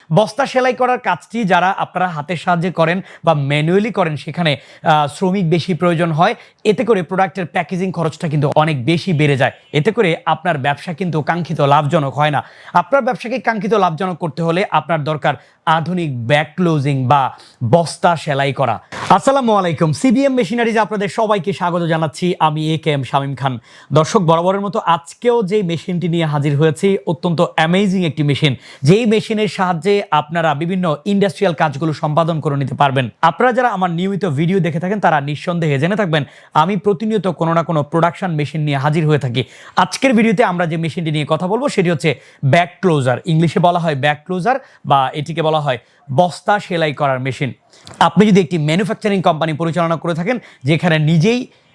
বস্তা সেলাই করার কাজটি যারা আপনারা হাতের সাহায্যে করেন বা ম্যানুয়ালি করেন সেখানে শ্রমিক বেশি প্রয়োজন হয়। এতে করে প্রোডাক্টের প্যাকেজিং খরচটা কিন্তু অনেক বেশি বেড়ে যায়। এতে করে আপনার ব্যবসা কিন্তু কাঙ্ক্ষিত লাভজনক হয় না। আপনার ব্যবসাকে কাঙ্ক্ষিত লাভজনক করতে হলে আপনার দরকার আধুনিক ব্যাক ক্লোজিং বা বস্তা সেলাই করা। আসসালামু আলাইকুম, সিবিএম মেশিনারিজ আপনাদের সবাইকে স্বাগত জানাচ্ছি। আমি একেএম শামীম খান। দর্শক, বরাবরের মতো আজকেও যে মেশিনটি নিয়ে হাজির হয়েছি অত্যন্ত অ্যামেজিং একটি মেশিন, যেই মেশিনের সাহায্যে আপনারা বিভিন্ন ইন্ডাস্ট্রিয়াল কাজগুলো সম্পাদন করে নিতে পারবেন। আপনারা যারা আমার নিয়মিত ভিডিও দেখে থাকেন তারা নিঃসন্দেহে জেনে থাকবেন আমি প্রতিনিয়ত কোনো না কোনো প্রোডাকশন মেশিন নিয়ে হাজির হয়ে থাকি। আজকের ভিডিওতে আমরা যে মেশিনটি নিয়ে কথা বলবো সেটি হচ্ছে ব্যাক ক্লোজার। ইংলিশে বলা হয় ব্যাক ক্লোজার বা এটিকে বলা হয় বস্তা সেলাই করার মেশিন। আপনি যদি একটি ম্যানুফ্যাকচারিং কোম্পানি পরিচালনা করে থাকেন, যেখানে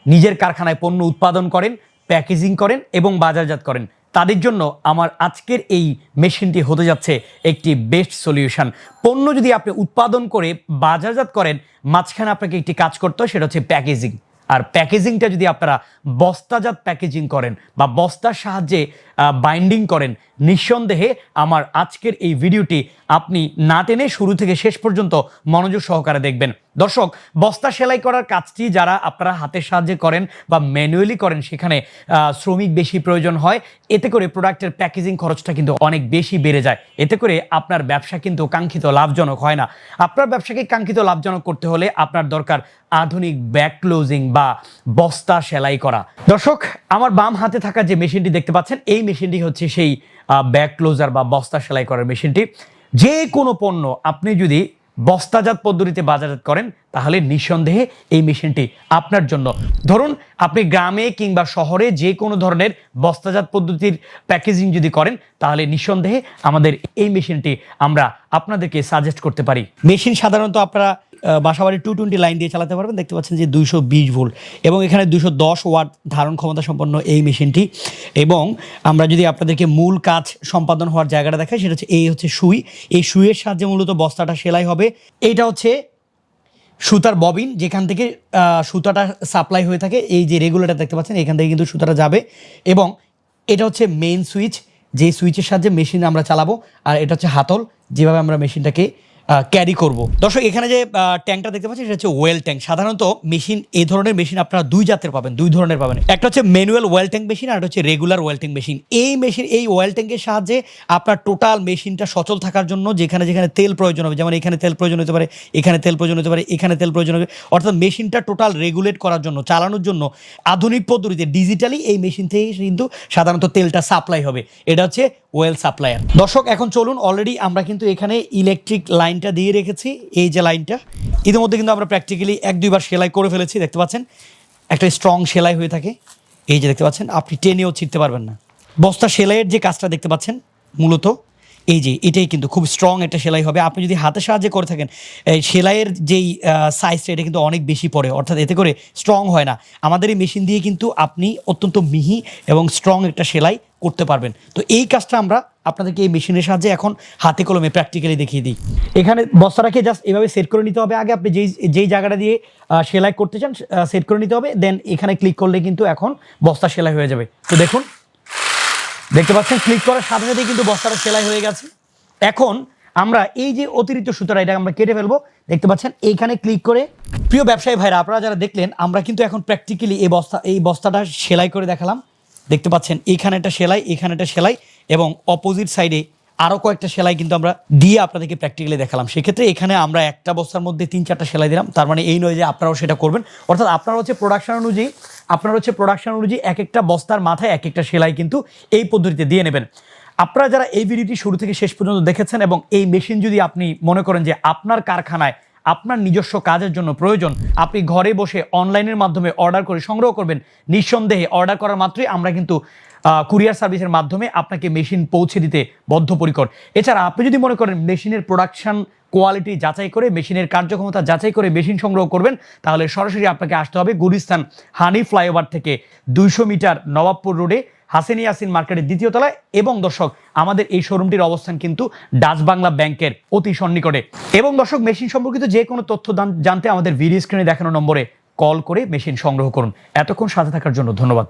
নিজের কারখানায় পণ্য উৎপাদন করেন, প্যাকেজিং করেন এবং বাজারজাত করেন, তাদের জন্য আমার আজকের এই মেশিনটি হতে যাচ্ছে একটি বেস্ট সলিউশন। পণ্য যদি আপনি উৎপাদন করে বাজারজাত করেন, মাঝখানে আপনাকে একটি কাজ করতে হয়, সেটা হচ্ছে প্যাকেজিং। আর প্যাকেজিংটা যদি আপনারা বস্তাজাত প্যাকেজিং করেন বা বস্তার সাহায্যে বাইন্ডিং করেন, নিঃসন্দেহে আমার আজকের এই ভিডিওটি আপনি না টেনে শুরু থেকে শেষ পর্যন্ত মনোযোগ সহকারে দেখবেন। দর্শক, বস্তা সেলাই করার কাজটি যারা আপনারা হাতের সাহায্যে করেন বা ম্যানুয়ালি করেন সেখানে শ্রমিক বেশি প্রয়োজন হয়। এতে করে প্রোডাক্টের প্যাকেজিং খরচটা কিন্তু অনেক বেশি বেড়ে যায়। এতে করে আপনার ব্যবসা কিন্তু কাঙ্ক্ষিত লাভজনক হয় না। আপনার ব্যবসাকে কাঙ্ক্ষিত লাভজনক করতে হলে আপনার দরকার আধুনিক ব্যাক ক্লোজিং বা বস্তা সেলাই করা। দর্শক, আমার বাম হাতে থাকা যে মেশিনটি দেখতে পাচ্ছেন, এই মেশিনটি হচ্ছে সেই ব্যাক ক্লোজার বা বস্তা সেলাই করার মেশিনটি। যে কোনো পণ্য আপনি যদি বস্তাজাত পদ্ধতিতে বাজারজাত করেন তাহলে নিঃসন্দেহে এই মেশিনটি আপনার জন্য। ধরুন আপনি গ্রামে কিংবা শহরে যে কোনো ধরনের বস্তাজাত পদ্ধতির প্যাকেজিং যদি করেন তাহলে নিঃসন্দেহে আমাদের এই মেশিনটি আমরা আপনাদেরকে সাজেস্ট করতে পারি। মেশিন সাধারণত আপনারা বাসাবাড়ি 220 লাইন দিয়ে চালাতে পারবেন। দেখতে পাচ্ছেন যে 220 ভোল্ট এবং এখানে 210 ওয়াট ধারণ ক্ষমতা সম্পন্ন এই মেশিনটি। এবং আমরা যদি আপনাদেরকে মূল কাজ সম্পাদন হওয়ার জায়গাটা দেখাই, সেটা হচ্ছে এই হচ্ছে সুই। এই সুইয়ের সাহায্যে মূলত বস্তাটা সেলাই হবে। এইটা হচ্ছে সুতার ববিন, যেখান থেকে সুতাটা সাপ্লাই হয়ে থাকে। এই যে রেগুলেটর দেখতে পাচ্ছেন, এখান থেকে কিন্তু সুতাটা যাবে। এবং এটা হচ্ছে মেইন সুইচ, যে সুইচের সাহায্যে মেশিন আমরা চালাবো। আর এটা হচ্ছে হাতল, যেভাবে আমরা মেশিনটাকে ক্যারি করব। দর্শক, এখানে যে ট্যাঙ্কটা দেখতে পাচ্ছেন সেটা হচ্ছে ওয়েল ট্যাঙ্ক। সাধারণত মেশিন, এই ধরনের মেশিন আপনারা দুই ধরনের পাবেন। একটা হচ্ছে ম্যানুয়াল ওয়েল ট্যাঙ্ক মেশিন, আর একটা হচ্ছে রেগুলার ওয়েল ট্যাঙ্ক মেশিন। এই ওয়েল ট্যাঙ্কের সাহায্যে আপনার টোটাল মেশিনটা সচল থাকার জন্য যেখানে তেল প্রয়োজন হবে, যেমন এখানে তেল প্রয়োজন হতে পারে, এখানে তেল প্রয়োজন হতে পারে, এখানে তেল প্রয়োজন হবে, অর্থাৎ মেশিনটা টোটাল রেগুলেট করার জন্য, চালানোর জন্য আধুনিক পদ্ধতিতে ডিজিটালি এই মেশিন থেকে কিন্তু সাধারণত তেলটা সাপ্লাই হবে। এটা হচ্ছে ওয়েল সাপ্লায়ার। দর্শক, এখন চলুন, অলরেডি আমরা কিন্তু এখানে ইলেকট্রিক লাইনটা দিয়ে রেখেছি। এই যে লাইনটা ইতিমধ্যে কিন্তু আমরা প্র্যাকটিক্যালি 1-2 বার সেলাই করে ফেলেছি। দেখতে পাচ্ছেন একটা স্ট্রং সেলাই হয়ে থাকে। এই যে দেখতে পাচ্ছেন, আপনি টেনেও ছিঁড়তে পারবেন না। বস্তা সেলাইয়ের যে কাজটা দেখতে পাচ্ছেন, মূলত এই যে এটাই কিন্তু খুব স্ট্রং একটা সেলাই হবে। আপনি যদি হাতের সাহায্যে করে থাকেন, এই সেলাইয়ের যেই সাইজটা এটা কিন্তু অনেক বেশি পড়ে, অর্থাৎ এতে করে স্ট্রং হয় না। আমাদের এই মেশিন দিয়ে কিন্তু আপনি অত্যন্ত মিহি এবং স্ট্রং একটা সেলাই করতে পারবেন। তো এই কাজটা আমরা আপনাদেরকে এই মেশিনের সাহায্যে এখন হাতে কলমে প্র্যাকটিক্যালি দেখিয়ে দিই। এখানে বস্তাটাকে জাস্ট এভাবে সেট করে নিতে হবে। আগে আপনি যেই জায়গাটা দিয়ে সেলাই করতে চান সেট করে নিতে হবে, দেন এখানে ক্লিক করলে কিন্তু এখন বস্তা সেলাই হয়ে যাবে। তো দেখুন, দেখতে পাচ্ছেন ক্লিক করার সাথে সাথেই কিন্তু বস্তাটা সেলাই হয়ে গেছে। এখন আমরা এই যে অতিরিক্ত সুতাটা, এটা আমরা কেটে ফেলবো। দেখতে পাচ্ছেন এইখানে ক্লিক করে, প্রিয় ব্যবসায়ী ভাইরা, আপনারা যারা দেখলেন, আমরা কিন্তু এখন প্র্যাকটিক্যালি এই বস্তাটা সেলাই করে দেখালাম। দেখতে পাচ্ছেন এইখানে একটা সেলাই, এখানে একটা সেলাই এবং অপোজিট সাইডে আরও কয়েকটা সেলাই কিন্তু আমরা দিয়ে আপনাদেরকে প্র্যাকটিক্যালি দেখালাম। সেক্ষেত্রে এখানে আমরা একটা বস্তার মধ্যে 3-4টা সেলাই দিলাম। তার মানে এই নয় যে আপনারাও সেটা করবেন, অর্থাৎ আপনারা হচ্ছে প্রোডাকশন অনুযায়ী এক একটা বস্তার মাথায় এক একটা সেলাই কিন্তু এই পদ্ধতিতে দিয়ে নেবেন। আপনারা যারা এই ভিডিওটি শুরু থেকে শেষ পর্যন্ত দেখেছেন এবং এই মেশিন যদি আপনি মনে করেন যে আপনার কারখানায় আপনার নিজস্ব কাজের জন্য প্রয়োজন, আপনি ঘরে বসে অনলাইনের মাধ্যমে অর্ডার করে সংগ্রহ করবেন। নিঃসন্দেহে অর্ডার করার মাত্রই আমরা কিন্তু কুরিয়ার সার্ভিসের মাধ্যমে আপনাকে মেশিন পৌঁছে দিতে বদ্ধপরিকর। এছাড়া আপনি যদি মনে করেন মেশিনের প্রোডাকশন কোয়ালিটি যাচাই করে, মেশিনের কার্যক্ষমতা যাচাই করে মেশিন সংগ্রহ করবেন, তাহলে সরাসরি আপনাকে আসতে হবে গুলিস্তান হানি ফ্লাইওভার থেকে 200 মিটার নবাবপুর রোডে হাসেন ইয়াসিন মার্কেটের 2য় তলায়। এবং দর্শক, আমাদের এই শোরুমটির অবস্থান কিন্তু ডাচ বাংলা ব্যাংকের অতি সন্নিকটে। এবং দর্শক, মেশিন সম্পর্কিত যে কোনো তথ্য জানতে আমাদের ভিডিও স্ক্রিনে দেখানো নম্বরে কল করে মেশিন সংগ্রহ করুন। এতক্ষণ সাথে থাকার জন্য ধন্যবাদ।